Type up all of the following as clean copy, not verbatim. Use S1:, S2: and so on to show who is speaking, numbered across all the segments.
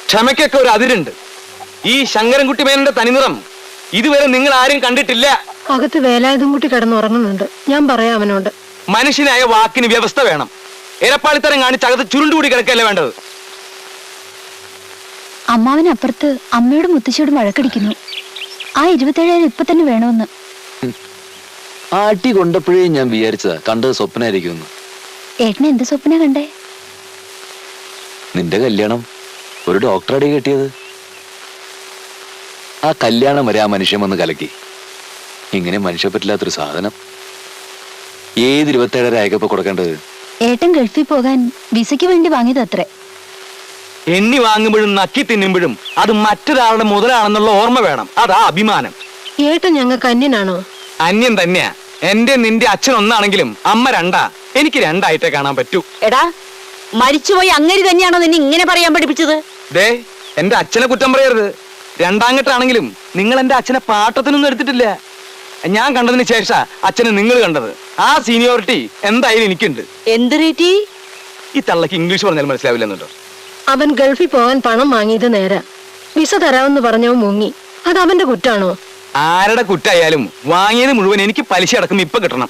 S1: ക്ഷമയ്ക്കൊക്കെ ഒരു അതിരുണ്ട്. ഈ ശങ്കരൻകുട്ടി മേനന്റെ തനിനിറം ഇതുവരെ നിങ്ങൾ ആരും കണ്ടിട്ടില്ല.
S2: അകത്ത് വേലായുധം കുട്ടി കിടന്നുറങ്ങുന്നുണ്ട്. ഞാൻ പറയാം അവനോട്.
S1: മനുഷ്യനായ വാക്കിന് വ്യവസ്ഥ വേണം. എരപ്പാളിത്തരം കാണിച്ച് അകത്ത് ചുരുണ്ടുകൂടി കിടക്കല്ലേ വേണ്ടത്.
S3: അമ്മാവനപ്പുറത്ത് അമ്മയോടും മുത്തശ്ശിയോടും വഴക്കടിക്കുന്നു. ആ 27,000 ഇപ്പൊ തന്നെ വേണമെന്ന്.
S4: ആട്ടി കൊണ്ടപ്പോഴേ ഞാൻ വിചാരിച്ചതാ കണ്ടത് സ്വപ്നായിരിക്കും.
S3: ഏട്ടനെ എന്ത് സ്വപ്ന കണ്ടേ?
S4: നിന്റെ കല്യാണം ഒരു ഡോക്ടറടി കെട്ടിയത്. ആ കല്യാണം വരെ ആ മനുഷ്യൻ വന്ന് കലക്കി. ഇങ്ങനെ മനുഷ്യ പറ്റില്ലാത്തൊരു സാധനം. ഏത് 27,000 അയക്കപ്പോ കൊടുക്കേണ്ടത്?
S3: ഏട്ടൻ ഗൾഫിൽ പോകാൻ വിസയ്ക്ക് വേണ്ടി വാങ്ങിയത് അത്രേ.
S1: എണ്ണി വാങ്ങുമ്പോഴും നക്കി തിന്നുമ്പോഴും അത് മറ്റൊരാളുടെ മുതലാണെന്നുള്ള ഓർമ്മ വേണം. അതാ അഭിമാനം.
S2: ഏട്ടൻ ഞങ്ങൾക്ക് അന്യനാണോ?
S1: അന്യം തന്നെയാ. എന്റെ നിന്റെ അച്ഛൻ ഒന്നാണെങ്കിലും അമ്മ രണ്ടാ. എനിക്ക് രണ്ടായിട്ടേ കാണാൻ പറ്റൂ.
S5: എടാ, മരിച്ചുപോയി അങ്ങനെ തന്നെയാണോ നിന്നെ ഇങ്ങനെ പറയാൻ പഠിപ്പിച്ചത്?
S1: ദേ, എന്റെ അച്ഛനെ കുറ്റം പറയരുത്. രണ്ടാങ്കട്ടാണെങ്കിലും നിങ്ങൾ എന്റെ അച്ഛനെ പാട്ടത്തിനൊന്നും എടുത്തിട്ടില്ല. ഞാൻ കണ്ടതിന് ശേഷം അച്ഛനെ നിങ്ങൾ കണ്ടത്. ആ സീനിയോറിറ്റി എന്തായാലും എനിക്കുണ്ട്.
S5: എന്ത് റേറ്റി?
S1: ഈ തള്ളക്ക് ഇംഗ്ലീഷ് പറഞ്ഞാൽ മനസ്സിലാവില്ലെന്നുണ്ടോ?
S2: അവൻ ഗൾഫിൽ പോകാൻ പണം വാങ്ങിയത് നേരാ. വിസ തരാമെന്ന് പറഞ്ഞവൻ മുങ്ങി. അത് അവന്റെ കുറ്റാണോ?
S1: ആരുടെ കുറ്റായാലും വാങ്ങിയത് മുഴുവൻ എനിക്ക് പലിശ അടക്കം ഇപ്പൊ കിട്ടണം.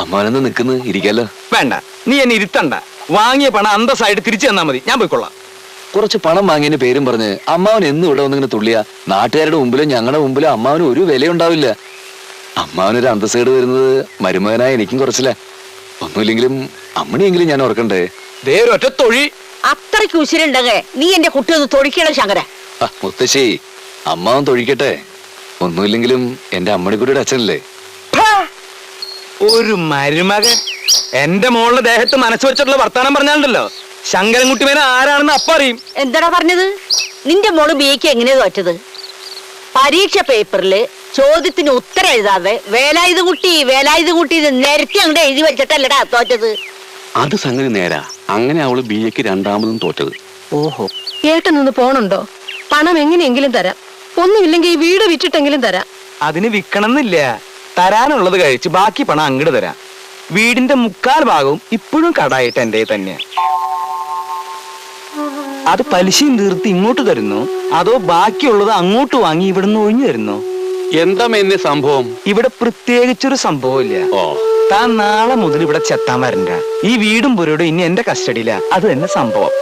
S4: അമ്മാവനെന്ന് നിൽക്കുന്നത് ഇരിക്കല്ലോ.
S1: വേണ്ട, നീ എന്നെ ഇരുത്തണ്ട. വാങ്ങിയ പണം അന്തസ്സായിട്ട് തിരിച്ചു തന്നാ മതി. ഞാൻ പോയിക്കൊള്ളാം.
S4: കുറച്ച് പണം വാങ്ങിയതിന് പേരും പറഞ്ഞ് അമ്മാവൻ എന്നും ഇവിടെ വന്നിങ്ങനെ തുള്ളിയ നാട്ടുകാരുടെ മുമ്പിലും ഞങ്ങളുടെ മുമ്പിലും അമ്മാവന് ഒരു വിലയുണ്ടാവില്ല. അമ്മാവനൊരു അന്തസ്സേട് വരുന്നത് മരുമകനായ എനിക്കും കുറച്ചില്ല. ഒന്നുമില്ലെങ്കിലും അമ്മണിയെങ്കിലും ഞാൻ ഓർക്കണ്ടേ.
S1: ദേ ഒറ്റ തൊഴി.
S5: അത്രയ്ക്ക് ഉശിരുണ്ടെങ്കിൽ നീ എന്റെ കുട്ടി ഒന്ന് തൊടിക്കണം ശങ്കര.
S4: മുത്തശ്ശി, അമ്മാവൻ തൊഴിക്കട്ടെ. ഒന്നുമില്ലെങ്കിലും എന്റെ അമ്മണിക്കുട്ടിയുടെ അച്ഛനല്ലേ.
S1: ഒരു മരുമകൻ എന്റെ മോളുടെ ദേഹത്ത് മനസ്സ് വെച്ചിട്ടുള്ള വർത്താനം പറഞ്ഞാലുണ്ടല്ലോ, ശങ്കരൻകുട്ടി മേന ആരാണെന്ന് അപ്പ അറിയും.
S5: എന്താടാ പറഞ്ഞത്? നിന്റെ മോള് ബിഎക്ക് എങ്ങനെയാ തോറ്റത്? പരീക്ഷ പേപ്പറില് ചോദ്യത്തിന് ഉത്തരം എഴുതാതെ വേലായുധ കുട്ടി നിരത്തി അങ്ങോട്ട് എഴുതി വെച്ചിട്ടല്ലടാ തോറ്റത്.
S6: അത് സംഗതി നേരാ. അങ്ങനെ അവള് ബിഎക്ക് രണ്ടാമതും തോറ്റത്.
S1: ഓഹോ.
S2: ഏട്ടൻ നിന്ന് പോണുണ്ടോ? പണം എങ്ങനെയെങ്കിലും തരാം. ഒന്നുമില്ലെങ്കിൽ ഈ വീട് വിറ്റിട്ടെങ്കിലും തരാം.
S1: അതിന് വിൽക്കണമെന്നില്ല. തരാനുള്ളത് കഴിച്ച് ബാക്കി പണം അങ്ങോട്ട് തരാം. വീടിന്റെ 3/4 ഭാഗവും ഇപ്പോഴും കടായിട്ട് എന്റെ തന്നെ. അത് പലിശയും തീർത്ത് ഇങ്ങോട്ട് തരുന്നു, അതോ ബാക്കിയുള്ളത് അങ്ങോട്ട് വാങ്ങി ഇവിടുന്ന് ഒഴിഞ്ഞു തരുന്നു?
S6: എന്താ എന്നെ സംഭവം?
S1: ഇവിടെ പ്രത്യേകിച്ചൊരു സംഭവമില്ല. താൻ നാളെ മുതൽ ഇവിടെ ചെത്താൻ വരണ്ട. ഈ വീടും പുരയോടും ഇനി എന്റെ കസ്റ്റഡിയില. അത് തന്നെ സംഭവം.